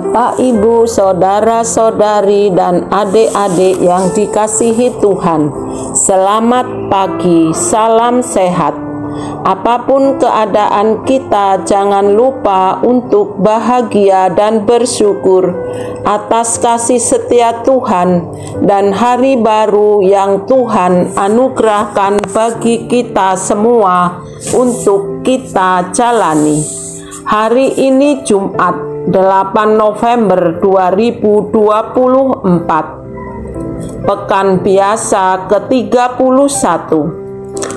Bapak, Ibu, saudara-saudari, dan adik-adik yang dikasihi Tuhan, selamat pagi, salam sehat. Apapun keadaan kita, jangan lupa untuk bahagia dan bersyukur atas kasih setia Tuhan dan hari baru yang Tuhan anugerahkan bagi kita semua untuk kita jalani. Hari ini Jumat 8 November 2024, Pekan Biasa ke-31.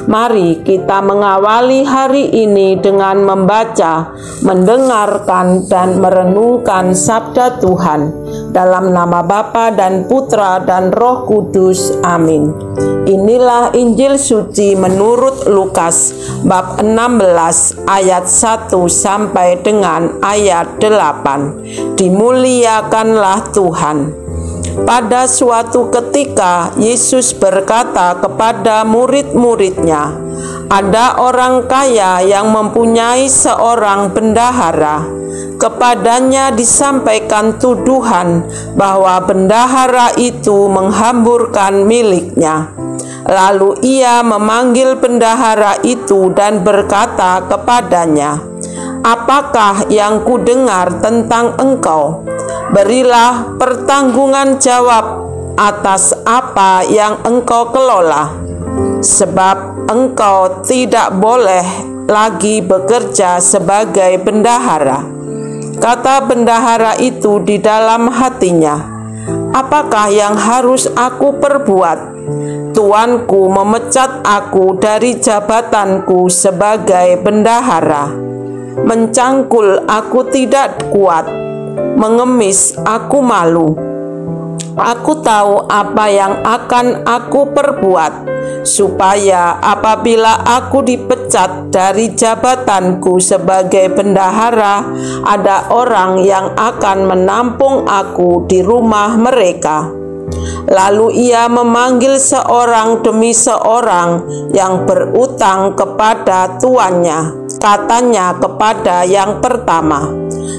Mari kita mengawali hari ini dengan membaca, mendengarkan, dan merenungkan sabda Tuhan. Dalam nama Bapa dan Putra dan Roh Kudus. Amin. Inilah Injil suci menurut Lukas bab 16 ayat 1 sampai dengan ayat 8. Dimuliakanlah Tuhan. Pada suatu ketika Yesus berkata kepada murid-muridnya, "Ada orang kaya yang mempunyai seorang bendahara. Kepadanya disampaikan tuduhan bahwa bendahara itu menghamburkan miliknya. Lalu ia memanggil bendahara itu dan berkata kepadanya, 'Apakah yang kudengar tentang engkau? Berilah pertanggungan jawab atas apa yang engkau kelola, sebab engkau tidak boleh lagi bekerja sebagai bendahara.' Kata bendahara itu di dalam hatinya, 'Apakah yang harus aku perbuat? Tuanku memecat aku dari jabatanku sebagai bendahara. Mencangkul aku tidak kuat, mengemis aku malu. Aku tahu apa yang akan aku perbuat, supaya apabila aku dipecat dari jabatanku sebagai bendahara, ada orang yang akan menampung aku di rumah mereka.' Lalu ia memanggil seorang demi seorang yang berutang kepada tuannya. Katanya kepada yang pertama,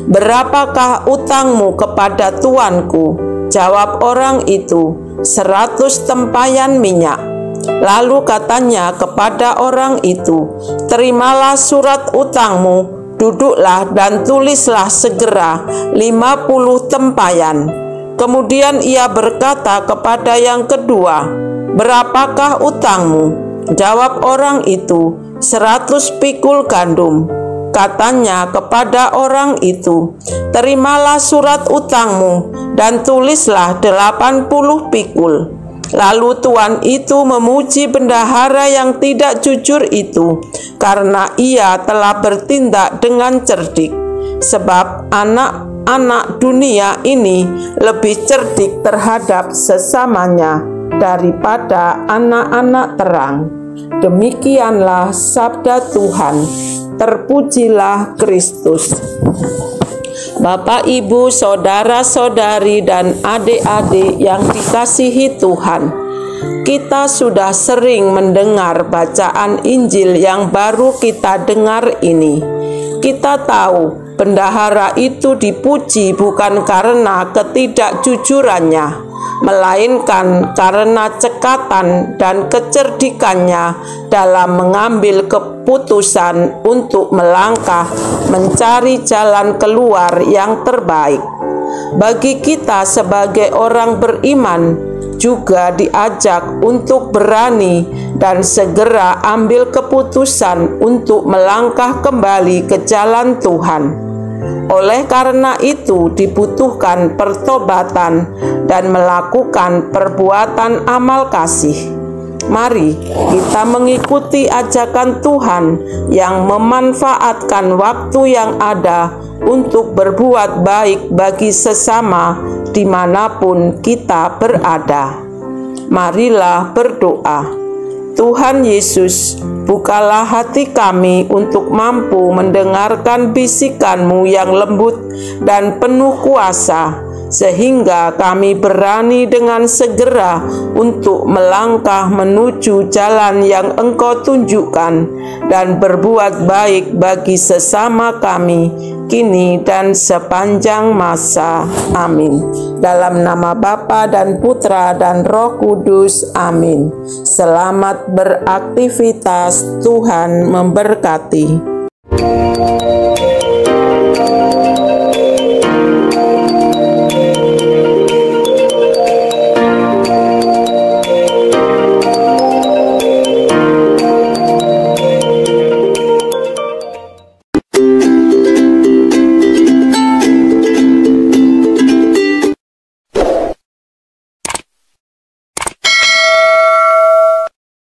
'Berapakah utangmu kepada tuanku?' Jawab orang itu, 100 tempayan minyak. Lalu katanya kepada orang itu, 'Terimalah surat utangmu, duduklah dan tulislah segera 50 tempayan.' Kemudian ia berkata kepada yang kedua, 'Berapakah utangmu?' Jawab orang itu, 100 pikul gandum. Katanya kepada orang itu, 'Terimalah surat utangmu dan tulislah 80 pikul.' Lalu tuan itu memuji bendahara yang tidak jujur itu, karena ia telah bertindak dengan cerdik. Sebab anak-anak dunia ini lebih cerdik terhadap sesamanya daripada anak-anak terang." Demikianlah sabda Tuhan. Terpujilah Kristus. Bapak, Ibu, saudara-saudari, dan adik-adik yang dikasihi Tuhan, kita sudah sering mendengar bacaan Injil yang baru kita dengar ini. Kita tahu bendahara itu dipuji bukan karena ketidakjujurannya, melainkan karena cekatan dan kecerdikannya dalam mengambil keputusan untuk melangkah mencari jalan keluar yang terbaik. Bagi kita sebagai orang beriman juga diajak untuk berani dan segera ambil keputusan untuk melangkah kembali ke jalan Tuhan. Oleh karena itu dibutuhkan pertobatan dan melakukan perbuatan amal kasih. Mari kita mengikuti ajakan Tuhan yang memanfaatkan waktu yang ada untuk berbuat baik bagi sesama dimanapun kita berada. Marilah berdoa. Tuhan Yesus, bukalah hati kami untuk mampu mendengarkan bisikan-Mu yang lembut dan penuh kuasa, sehingga kami berani dengan segera untuk melangkah menuju jalan yang Engkau tunjukkan dan berbuat baik bagi sesama kami kini dan sepanjang masa. Amin. Dalam nama Bapa dan Putra dan Roh Kudus. Amin. Selamat beraktivitas. Tuhan memberkati.